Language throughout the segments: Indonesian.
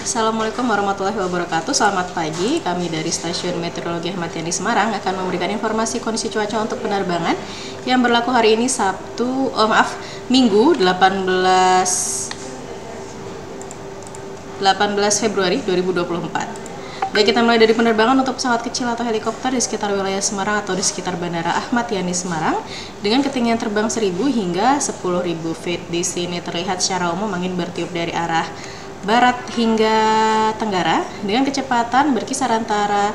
Assalamualaikum warahmatullahi wabarakatuh. Selamat pagi, kami dari Stasiun Meteorologi Ahmad Yani Semarang akan memberikan informasi kondisi cuaca untuk penerbangan yang berlaku hari ini Minggu 18 Februari 2024. Baik, kita mulai dari penerbangan untuk pesawat kecil atau helikopter di sekitar wilayah Semarang atau di sekitar Bandara Ahmad Yani Semarang dengan ketinggian terbang 1000 hingga 10.000 feet. Di sini terlihat secara umum angin bertiup dari arah barat hingga tenggara dengan kecepatan berkisar antara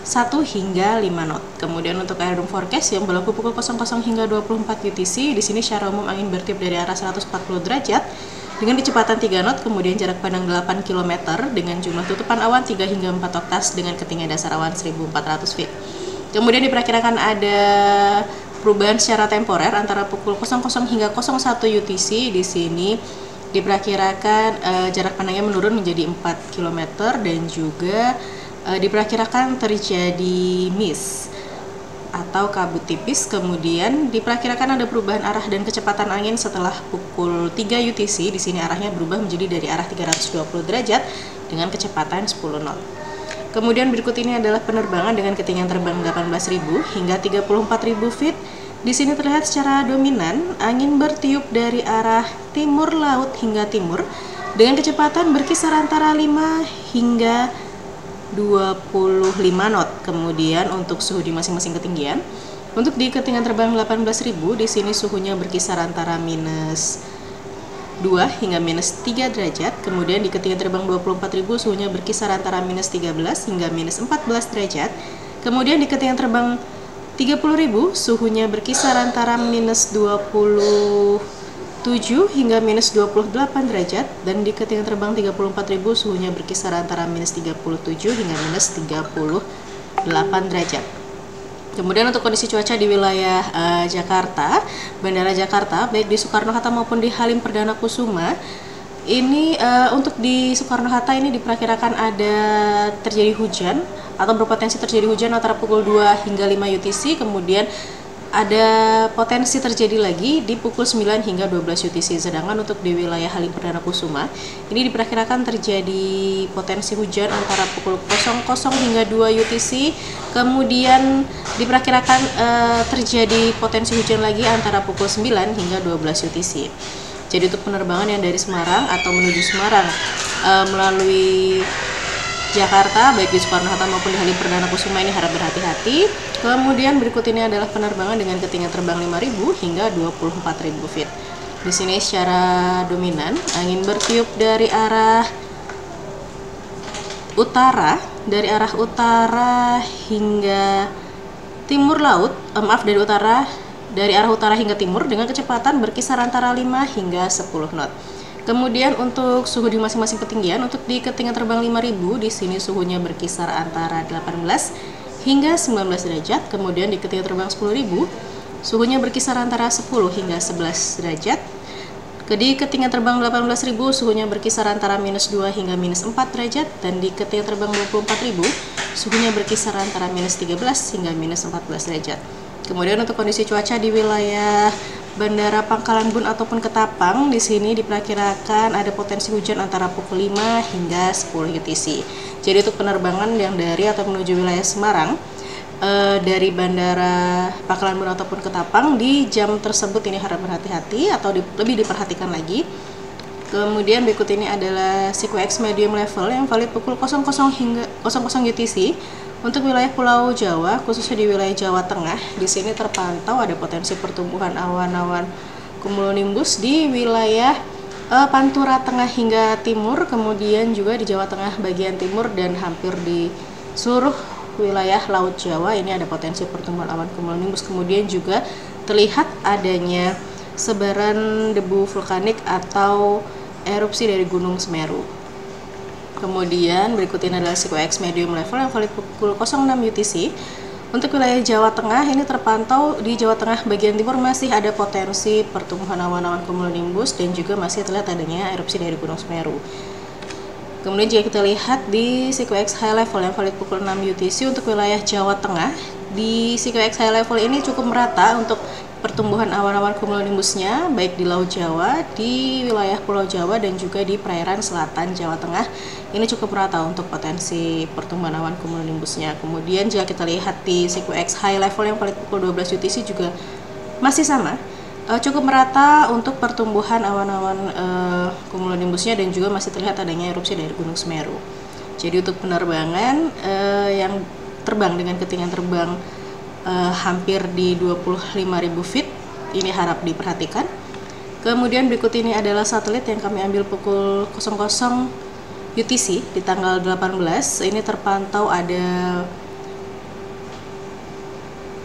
1 hingga 5 knot. Kemudian untuk aerodrome forecast yang berlaku pukul 00 hingga 24 UTC, di sini secara umum angin bertiup dari arah 140 derajat dengan kecepatan 3 knot, kemudian jarak pandang 8 km dengan jumlah tutupan awan 3 hingga 4 oktas dengan ketinggian dasar awan 1400 feet. Kemudian diperkirakan ada perubahan secara temporer antara pukul 00 hingga 01 UTC. Di sini diperkirakan jarak pandangnya menurun menjadi 4 km dan juga diperkirakan terjadi mist atau kabut tipis. Kemudian diperkirakan ada perubahan arah dan kecepatan angin setelah pukul 3 UTC. Di sini arahnya berubah menjadi dari arah 320 derajat dengan kecepatan 10 knot. Kemudian berikut ini adalah penerbangan dengan ketinggian terbang 18.000 hingga 34.000 feet. Di sini terlihat secara dominan angin bertiup dari arah timur laut hingga timur dengan kecepatan berkisar antara 5 hingga 25 knot. Kemudian untuk suhu di masing-masing ketinggian, untuk di ketinggian terbang 18.000 di sini suhunya berkisar antara minus 2 hingga minus 3 derajat. Kemudian di ketinggian terbang 24.000 suhunya berkisar antara minus 13 hingga minus 14 derajat. Kemudian di ketinggian terbang 30.000 suhunya berkisar antara minus 27 hingga minus 28 derajat, dan di ketinggian terbang 34.000 suhunya berkisar antara minus 37 hingga minus 38 derajat. Kemudian untuk kondisi cuaca di wilayah Jakarta, Bandara Jakarta, baik di Soekarno-Hatta maupun di Halim Perdana Kusuma, ini untuk di Soekarno-Hatta ini diperkirakan ada terjadi hujan atau berpotensi terjadi hujan antara pukul 2 hingga 5 UTC. Kemudian ada potensi terjadi lagi di pukul 9 hingga 12 UTC. Sedangkan untuk di wilayah Halim Perdana Kusuma ini diperkirakan terjadi potensi hujan antara pukul 00 hingga 2 UTC. Kemudian diperkirakan terjadi potensi hujan lagi antara pukul 9 hingga 12 UTC. Jadi untuk penerbangan yang dari Semarang atau menuju Semarang melalui Jakarta, baik di Soekarno-Hatta maupun di Halim Perdana Kusuma, ini harap berhati-hati. Kemudian berikut ini adalah penerbangan dengan ketinggian terbang 5.000 hingga 24.000 feet. Di sini secara dominan angin bertiup dari arah utara, hingga timur laut, dari arah utara hingga timur dengan kecepatan berkisar antara 5 hingga 10 knot. Kemudian untuk suhu di masing-masing ketinggian, untuk di ketinggian terbang 5.000 di sini suhunya berkisar antara 18 hingga 19 derajat. Kemudian di ketinggian terbang 10.000 suhunya berkisar antara 10 hingga 11 derajat. Di ketinggian terbang 18.000 suhunya berkisar antara minus 2 hingga minus 4 derajat, dan di ketinggian terbang 24.000 suhunya berkisar antara minus 13 hingga minus 14 derajat. Kemudian untuk kondisi cuaca di wilayah Bandara Pangkalan Bun ataupun Ketapang, di sini diperkirakan ada potensi hujan antara pukul 5 hingga 10 UTC. Jadi untuk penerbangan yang dari atau menuju wilayah Semarang dari Bandara Pangkalan Bun ataupun Ketapang di jam tersebut ini harap berhati-hati atau lebih diperhatikan lagi. Kemudian berikut ini adalah CQX medium level yang valid pukul 00 hingga 00 UTC. Untuk wilayah Pulau Jawa, khususnya di wilayah Jawa Tengah, di sini terpantau ada potensi pertumbuhan awan-awan cumulonimbus di wilayah Pantura Tengah hingga Timur, kemudian juga di Jawa Tengah bagian timur dan hampir di seluruh wilayah Laut Jawa ini ada potensi pertumbuhan awan cumulonimbus. Kemudian juga terlihat adanya sebaran debu vulkanik atau erupsi dari Gunung Semeru. Kemudian berikut ini adalah CQX medium level yang valid pukul 06 UTC. Untuk wilayah Jawa Tengah ini terpantau di Jawa Tengah bagian timur masih ada potensi pertumbuhan awan-awan cumulonimbus dan juga masih terlihat adanya erupsi dari Gunung Semeru. Kemudian jika kita lihat di CQX high level yang valid pukul 6 UTC untuk wilayah Jawa Tengah, di CQX high level ini cukup merata untuk pertumbuhan awan-awan cumulonimbusnya baik di Laut Jawa, di wilayah Pulau Jawa dan juga di perairan selatan Jawa Tengah. Ini cukup merata untuk potensi pertumbuhan awan cumulonimbusnya. Kemudian jika kita lihat di SIKUX high level yang paling pukul 12 UTC juga masih sama, cukup merata untuk pertumbuhan awan-awan cumulonimbusnya dan juga masih terlihat adanya erupsi dari Gunung Semeru. Jadi untuk penerbangan yang terbang dengan ketinggian terbang hampir di 25.000 feet, ini harap diperhatikan. Kemudian berikut ini adalah satelit yang kami ambil pukul 00 UTC di tanggal 18. Ini terpantau ada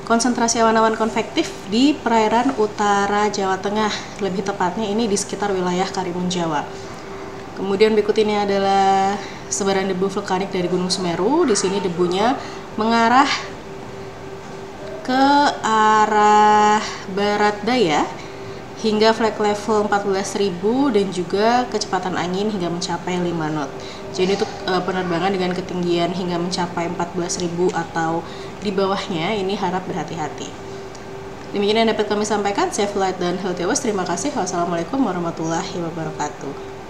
konsentrasi awan-awan konvektif di perairan utara Jawa Tengah, lebih tepatnya ini di sekitar wilayah Karimun Jawa. Kemudian berikut ini adalah sebaran debu vulkanik dari Gunung Semeru. Di sini debunya mengarah ke arah barat daya hingga flag level 14.000 dan juga kecepatan angin hingga mencapai 5 knot. Jadi untuk penerbangan dengan ketinggian hingga mencapai 14.000 atau di bawahnya ini harap berhati-hati. Demikian yang dapat kami sampaikan. Safe flight dan healthy hours. Terima kasih. Wassalamualaikum warahmatullahi wabarakatuh.